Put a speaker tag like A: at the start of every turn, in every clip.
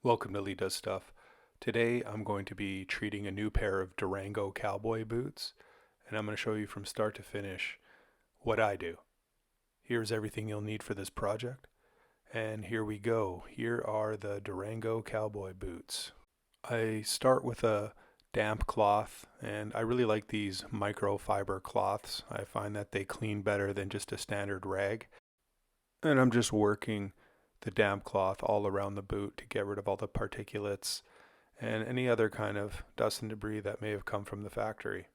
A: Welcome to Lee Does Stuff. Today I'm going to be treating a new pair of Durango cowboy boots, and I'm going to show you from start to finish what I do. Here's everything you'll need for this project, and here we go. Here are the Durango cowboy boots. I start with a damp cloth, and I really like these microfiber cloths. I find that they clean better than just a standard rag, and I'm just working the damp cloth all around the boot to get rid of all the particulates and any other kind of dust and debris that may have come from the factory.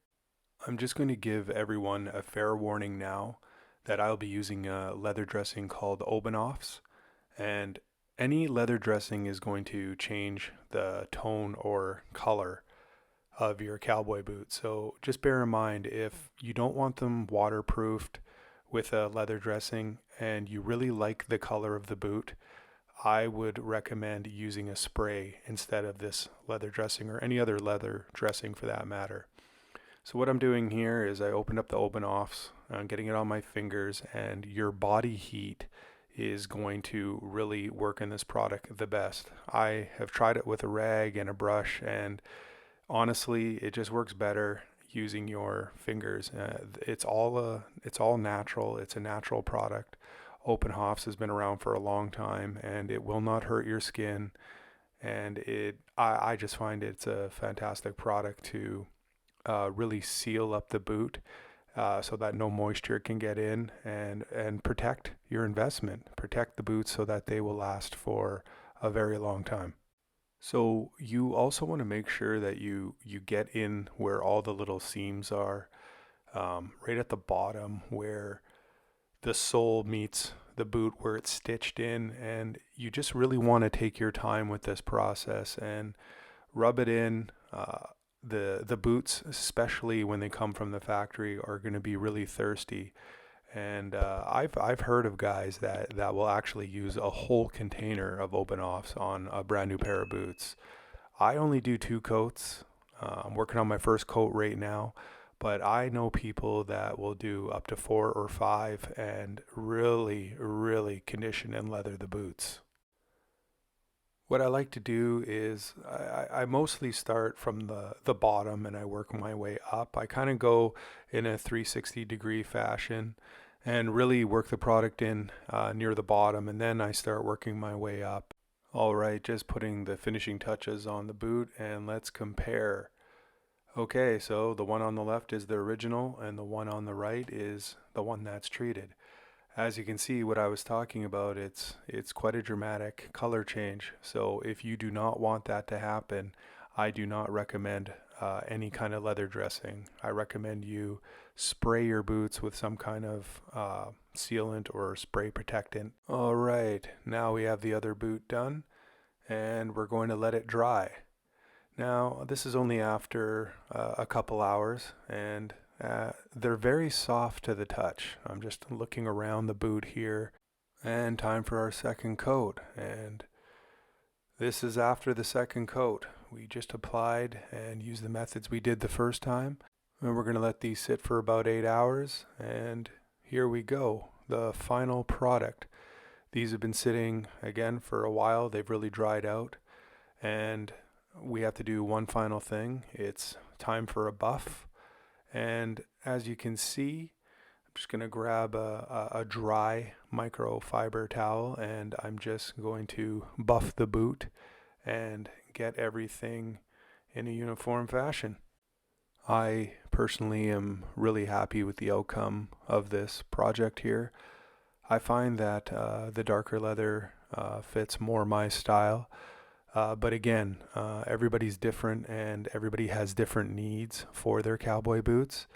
A: I'm just going to give everyone a fair warning now that I'll be using a leather dressing called Obenoff's, and any leather dressing is going to change the tone or color of your cowboy boot. So just bear in mind, if you don't want them waterproofed with a leather dressing and you really like the color of the boot, I would recommend using a spray instead of this leather dressing or any other leather dressing for that matter. So what I'm doing here is I opened up the Obenoffs, I'm getting it on my fingers, and your body heat is going to really work in this product the best. I have tried it with a rag and a brush, and honestly, it just works better using your fingers. It's all natural. It's a natural product. Openhoff's has been around for a long time, and it will not hurt your skin. And I just find it's a fantastic product to really seal up the boot so that no moisture can get in, and protect your investment. Protect the boots so that they will last for a very long time. So you also want to make sure that you get in where all the little seams are, right at the bottom where the sole meets the boot, where it's stitched in, and you just really want to take your time with this process and rub it in. The boots, especially when they come from the factory, are going to be really thirsty. And I've heard of guys that will actually use a whole container of Obenoffs on a brand new pair of boots. I only do 2 coats. I'm working on my first coat right now, but I know people that will do up to 4 or 5 and really, really condition and leather the boots. What I like to do is I mostly start from the bottom and I work my way up. I kind of go in a 360-degree fashion and really work the product in near the bottom, and then I start working my way up. All right, just putting the finishing touches on the boot, and let's compare. Okay, so the one on the left is the original and the one on the right is the one that's treated. As you can see, what I was talking about, it's quite a dramatic color change. So if you do not want that to happen, I do not recommend any kind of leather dressing. I recommend you spray your boots with some kind of sealant or spray protectant. All right, now we have the other boot done, and we're going to let it dry. Now, this is only after a couple hours, and they're very soft to the touch. I'm just looking around the boot here, and time for our second coat. And this is after the second coat. We just applied and used the methods we did the first time. And we're going to let these sit for about 8 hours, and here we go, the final product. These have been sitting again for a while. They've really dried out, and we have to do one final thing. It's time for a buff. And as you can see, I'm just going to grab a dry microfiber towel, and I'm just going to buff the boot and get everything in a uniform fashion. I personally am really happy with the outcome of this project here. I find that the darker leather fits more my style. But again, everybody's different and everybody has different needs for their cowboy boots.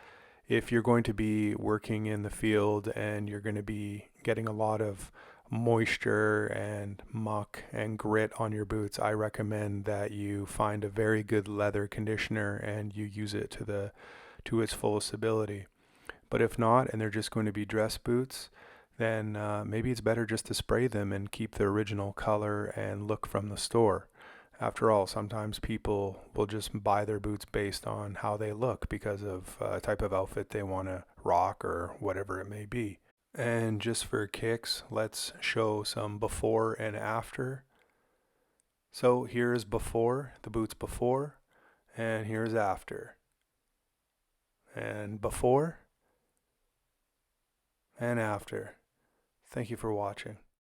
A: If you're going to be working in the field and you're going to be getting a lot of moisture and muck and grit on your boots, I recommend that you find a very good leather conditioner and you use it to its fullest ability. But if not, and they're just going to be dress boots, then maybe it's better just to spray them and keep the original color and look from the store. After all, sometimes people will just buy their boots based on how they look because of a type of outfit they want to rock or whatever it may be. And just for kicks, let's show some before and after. So here's before, the boots before, and here's after. And before and after. Thank you for watching.